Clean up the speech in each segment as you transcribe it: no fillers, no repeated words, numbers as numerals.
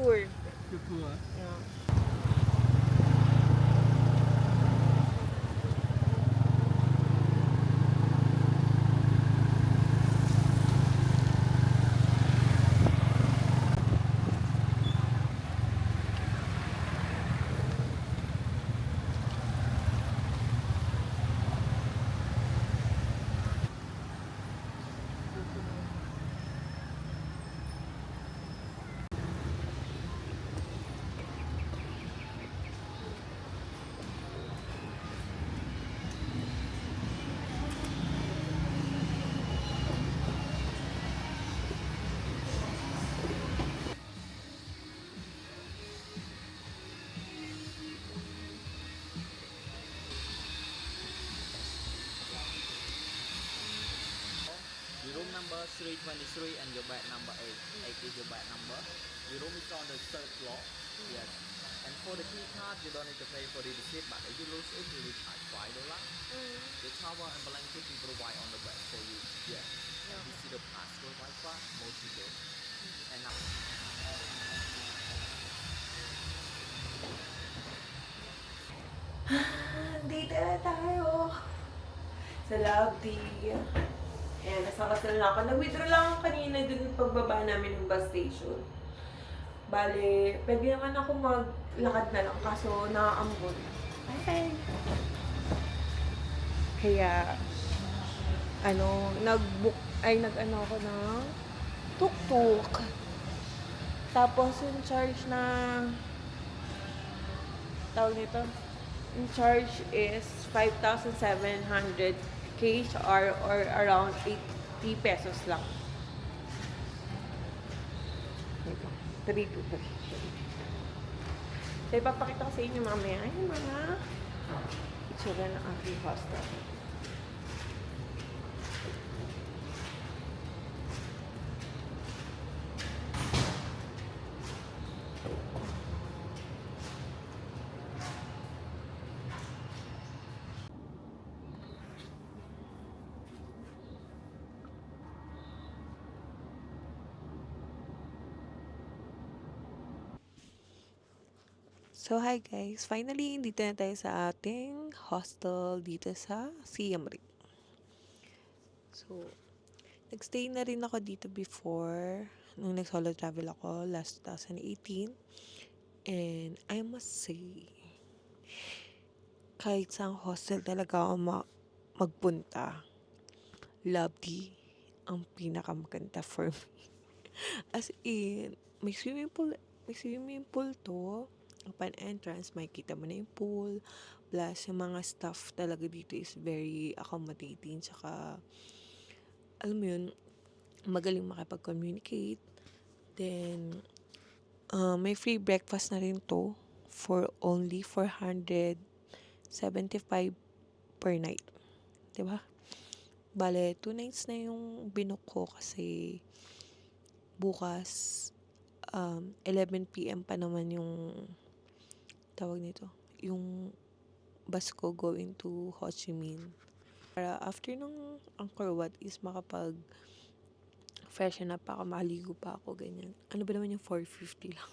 tour. Tour. Yeah. Your room number 323 and your bed number 8. 8 is your bed number. Your room is on the third floor. Yes. And for the key card, you don't need to pay for the receipt, but if you lose it, you will charge $5. The towel and blanket we provide on the bed for you. Yes. And this is the password Wi-Fi, most people. And now, Dito na tayo. Sa lobby. Ayan, nasa kasal na ako. Nag-withdraw lang ako kanina dun pagbaba namin ng bus station. Bale, pwede naman ako maglakad na lang kaso nakaambon. Okay. Kaya, nag-ano ako ng tuk-tuk. Tapos yung charge na, tawag nito, yung charge is 5,700 KHR or around 80 pesos lang. Ito, 323. So, ipapakita ko sa inyo mamaya yung mga itsura ng aking hostel. So, hi guys. Finally, dito na tayo sa ating hostel dito sa Siem Reap. So, nagstay na rin ako dito before nung nag-solo travel ako last 2018. And I must say, kahit sa hostel talaga ako magpunta, lovely ang pinakamaganda for me. As in, may swimming pool to. Upon entrance, makikita mo na yung pool. Plus, yung mga staff talaga dito is very accommodating. Tsaka, alam mo yun, magaling makipag-communicate. Then, may free breakfast na rin to for only 475 per night. Diba? Bale, 2 nights na yung binook ko kasi bukas 11 p.m. pa naman yung tawag nito, yung bus ko going to Ho Chi Minh. Para after nung Angkor Wat is makapag freshen up ako, maligo pa ako, ganyan. Ano ba naman yung 450 lang?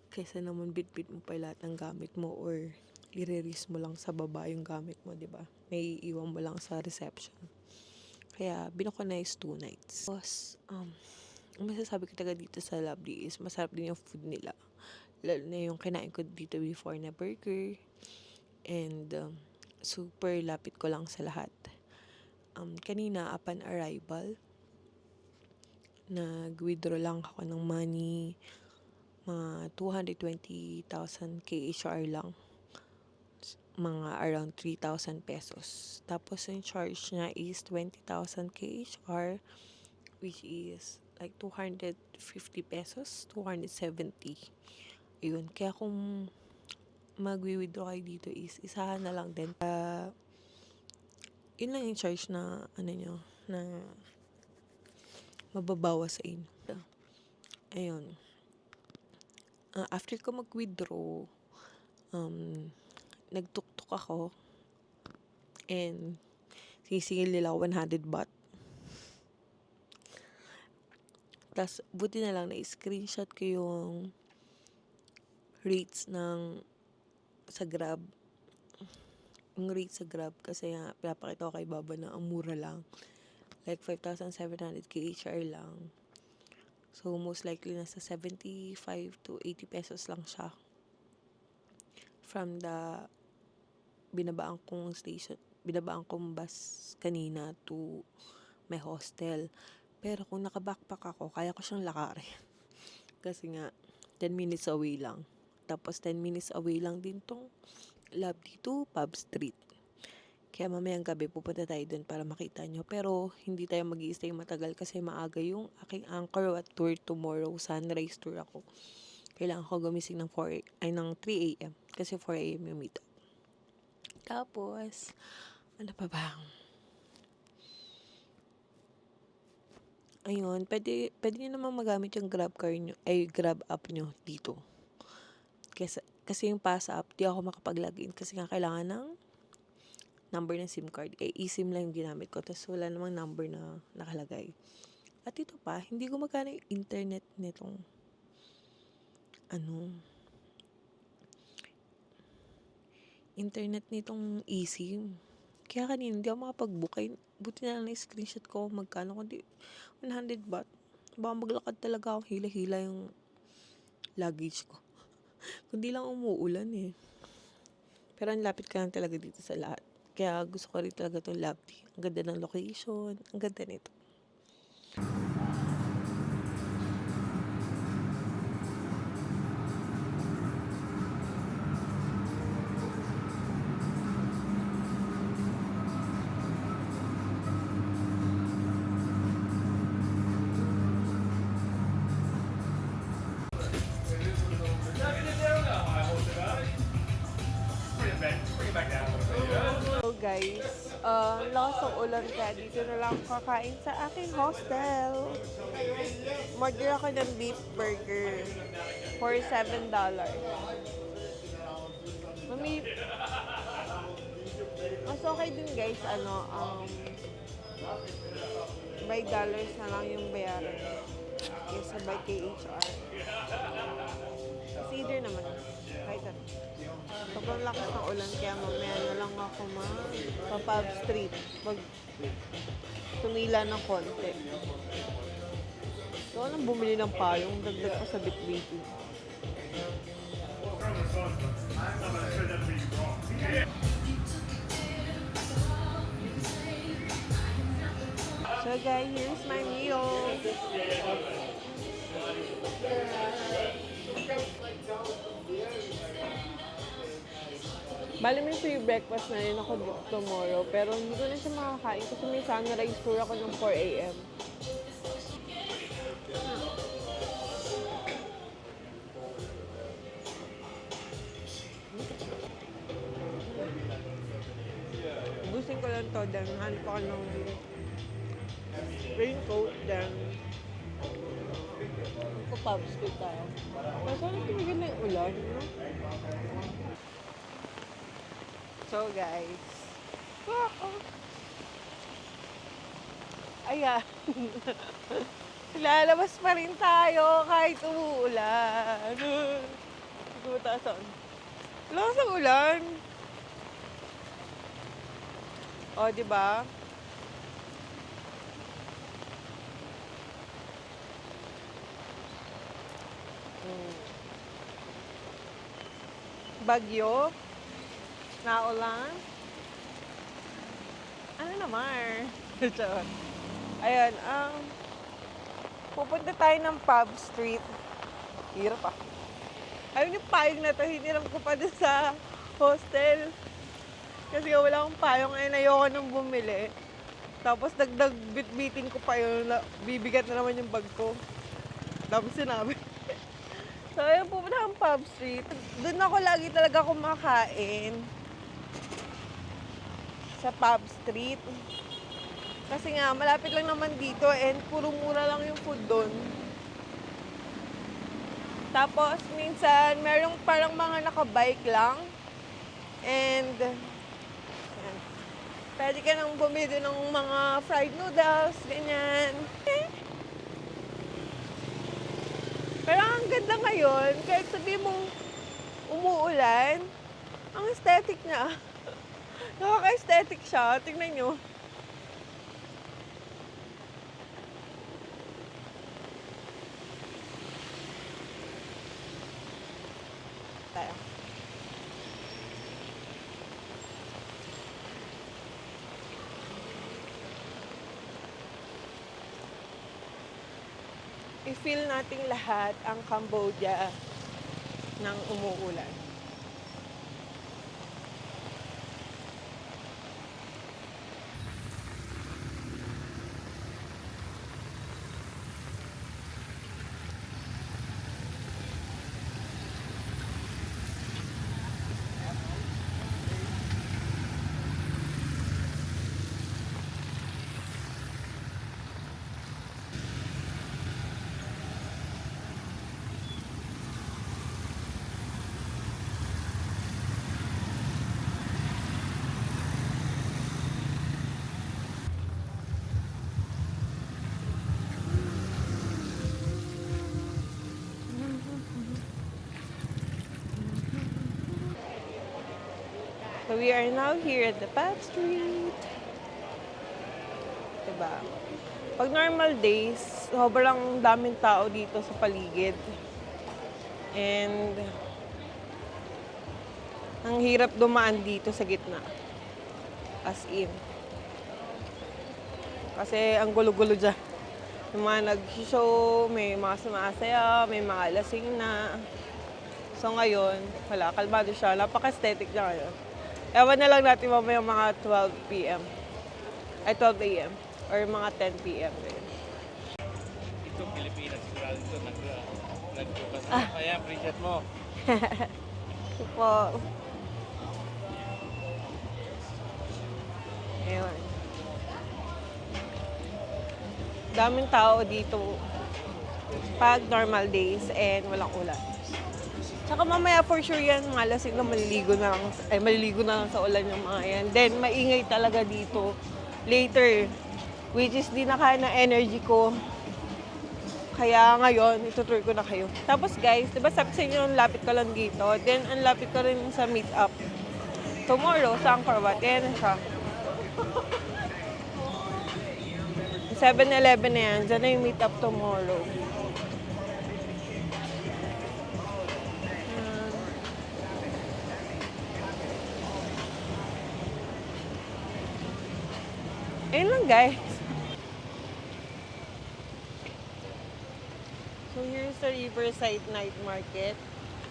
Kaysa naman bit-bit mo pa lahat ng gamit mo or i-release mo lang sa baba yung gamit mo, di ba? May iwan mo lang sa reception. Kaya, binook ko na is 2 nights. Tapos, ang masasabi ko talaga dito sa Lovely is masarap din yung food nila. Lalo na yung kinain ko dito before na burger. And super lapit ko lang sa lahat. Kanina, upon arrival, nag-withdraw lang ako ng money. Mga 220,000 KHR lang. Mga around 3,000 pesos. Tapos yung charge niya is 20,000 KHR, which is like 250 pesos, 270. Yun. Kaya kung mag-withdraw kayo dito is isahan na lang din. Yun lang yung charge na nyo, na mababawas sa inyo. Ayun. After ko mag-withdraw, nagtuktok ako and sisingil nila 100 baht. Tapos, buti na lang na-screenshot ko yung rates sa Grab. Yung rate sa Grab kasi nga pinapakita ko kay Baba na ang mura lang. Like 5,700 KHR lang. So most likely nasa 75 to 80 pesos lang siya. From the binabaan kong bus kanina to my hostel. Pero kung naka-backpack ako, kaya ko siyang lakarin. Kasi nga 10 minutes away lang. Tapos 10 minutes away lang din tong Lovely to Pub Street. Kaya mamayang gabi pupunta tayo dun para makita nyo. Pero hindi tayo mag-i-stay matagal kasi maaga yung aking anchor at tour tomorrow. Sunrise tour ako. Kailangan ko gumising ng 3 a.m. Kasi 4 a.m. yung meet up. Tapos, ano pa ba? Ayun, pwede nyo naman magamit yung Grab app nyo dito. Kasi yung pass app, di ako makapag-login kasi nga kailangan ng number ng SIM card. eSIM lang yung ginamit ko. Tapos wala namang number na nakalagay. At ito pa, hindi gumagana yung internet nitong eSIM. Kaya kanina hindi ako makapag-book. Buti na lang na-screenshot ko magkano. Kundi 100 baht. Baka maglakad talaga ako. Hila-hila yung luggage ko. Kundi lang umuulan eh. Pero ang lapit ka lang talaga dito sa lahat. Kaya gusto ko rin talaga itong Lovely. Ang ganda ng location. Ang ganda nito. So guys, lakas ng ulan kaya dito na lang kakain sa aking hostel. Order ako ng beef burger for $7. Mas okay din guys, by dollars na lang yung bayaran. Kesa by KHR. Kasi either naman, kahit ano. Sobrang lakas ng ulan kaya mamaya na lang ako pa-Pub Street. Tumila ng konti. So, anong bumili ng payong? Dagdag ko sa bitbitin. So guys, here's my meal. Bali may free breakfast na rin ako tomorrow, pero hindi ko na siya makakain kasi may sunrise tour ako ng 4 a.m. Busin ko lang to, then hanap ko ng raincoat, then Pub Street tayo. Pero sana tumigil na yung ulan, no? So guys, ayan, lalabas pa rin tayo kahit umuulan. Tumataas. Lakas ang ulan. O, diba? Bagyo. Naulan. Ano naman? Ayan, pupunta tayo ng Pub Street. Hirap ah. Ayun yung payong na to, hiniram ko pa dun sa hostel. Kasi wala akong payong, ayun ayoko nang bumili. Tapos dagdag bit-bitin ko pa yun, bibigat na naman yung bag ko. Tapos sinabi. So ayun, pupunta ng Pub Street. Doon ako lagi talaga kumakain. Sa Pub Street. Kasi nga, malapit lang naman dito and puro mura lang yung food doon. Tapos, minsan, merong parang mga nakabike lang. And, yan. Pwede ka nang bumili ng mga fried noodles, ganyan. Pero ang ganda ngayon, kahit sabi mong umuulan. Ang aesthetic niya. Nakaka-aesthetic siya. Tingnan nyo. I-feel nating lahat ang Cambodia ng umuulan. So we are now here at the Pat Street. Diba? Pag normal days, sobrang daming tao dito sa paligid. And ang hirap dumaan dito sa gitna. As in. Kasi ang gulo-gulo dyan. Yung mga nag-show, may mga sumasaya, may mga lasing na. So ngayon, wala, kalmado siya. Napaka-aesthetic niya ngayon. Ewan na lang natin mamaya mga 12 p.m. Ay, 12 a.m. Or mga 10 p.m. Ganyan. Ito, Pilipinas, sigurado ito. Nagbukas na. Kaya, appreciate mo. Ito po. Ayun. Daming tao dito pag normal days and walang ulan. Tsaka mamaya for sure yan, mga lasing na maliligo na lang sa ulan yung mga yan. Then, maingay talaga dito later, which is di na kaya na energy ko. Kaya ngayon, itutur ko na kayo. Tapos guys, di ba sabi sa inyo, ang lapit ko lang dito. Then, ang lapit ko rin sa meet-up. Tomorrow, sa Angkor Wat. Yan na siya. 7-Eleven na yan. Diyan na yung meet-up tomorrow. Ayun lang guys. So here's the Riverside Night Market.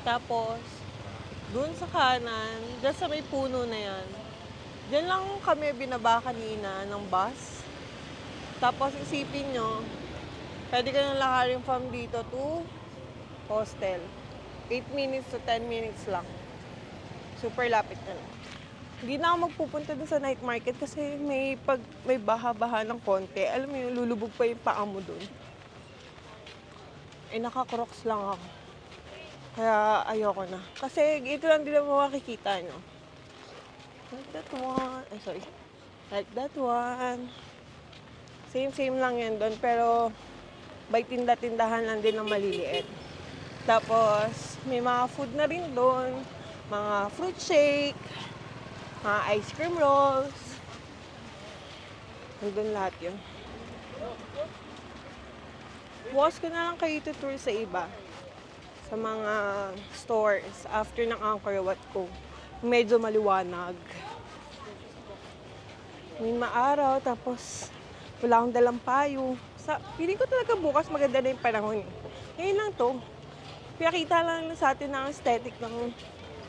Tapos, dun sa kanan, dyan sa may puno na yan, dyan lang kami binaba kanina ng bus. Tapos isipin nyo, pwede ka nang lakarin from dito to hostel. 8 minutes to 10 minutes lang. Super lapit na lang. Hindi na ako magpupunta dun sa night market kasi may baha-baha ng konti. Alam mo yung lulubog pa yung paa mo dun. Eh, naka-crocs lang ako. Kaya ayoko na. Kasi ito lang din mo makikita nyo. Like that one. Sorry. Like that one. Same lang yan doon. Pero by tinda-tindahan lang din ng maliliit. Tapos may mga food na rin doon. Mga fruit shake. Mga ice cream rolls. Nandun lahat yun. Bukas ko na lang kayo tutur sa iba. Sa mga stores after ng Angkor Wat ko. Medyo maliwanag. May maaraw, tapos wala akong dalang payo. Feeling ko talaga bukas maganda na yung panahon. Ngayon lang to. Pinakita lang sa atin ang aesthetic ng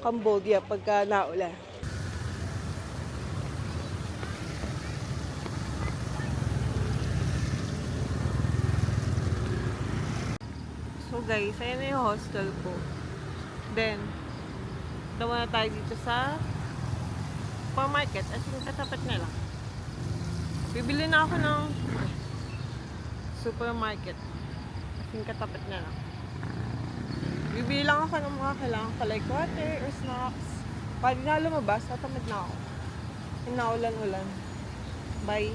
Cambodia pagka naulan. So guys, ayan na yung hostel ko. Then, dawa na tayo dito sa supermarket. As in, katapat na lang. Bibili na ako ng supermarket. As in, katapat na lang. Bibili lang ako ng mga kailangan ko like water or snacks. Pwede na lumabas, tatamad na ako. Naulan-ulan. Bye.